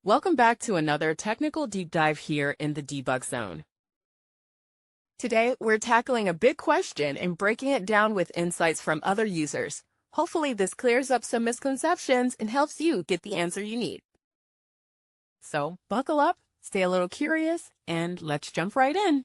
Welcome back to another technical deep dive here in the debug zone. Today, we're tackling a big question and breaking it down with insights from other users. Hopefully, this clears up some misconceptions and helps you get the answer you need. So, buckle up, stay a little curious, and let's jump right in.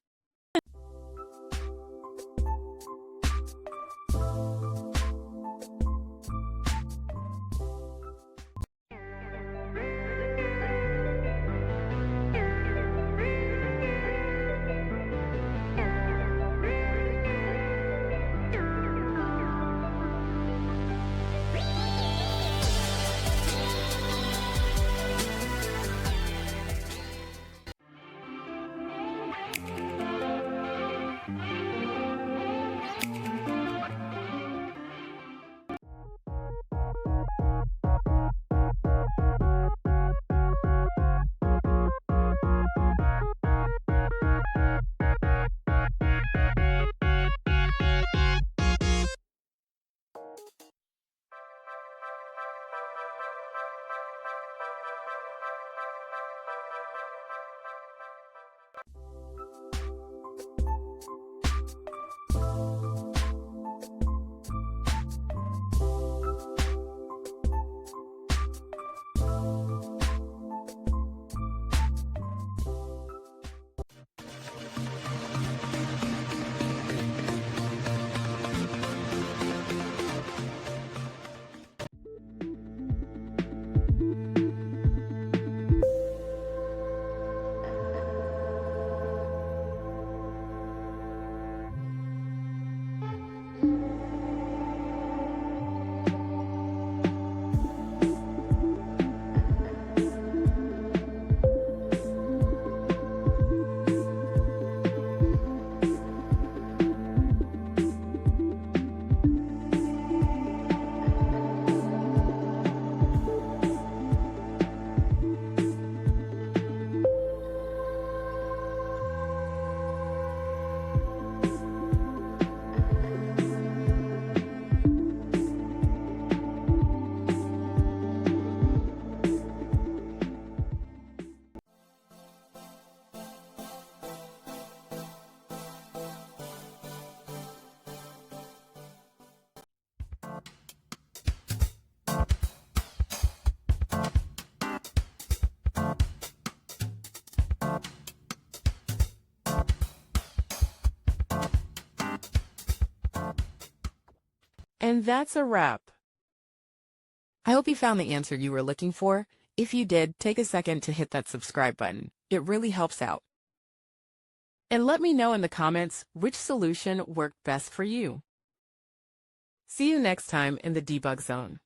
And that's a wrap. I hope you found the answer you were looking for. If you did, take a second to hit that subscribe button. It really helps out. And let me know in the comments which solution worked best for you. See you next time in the debug zone.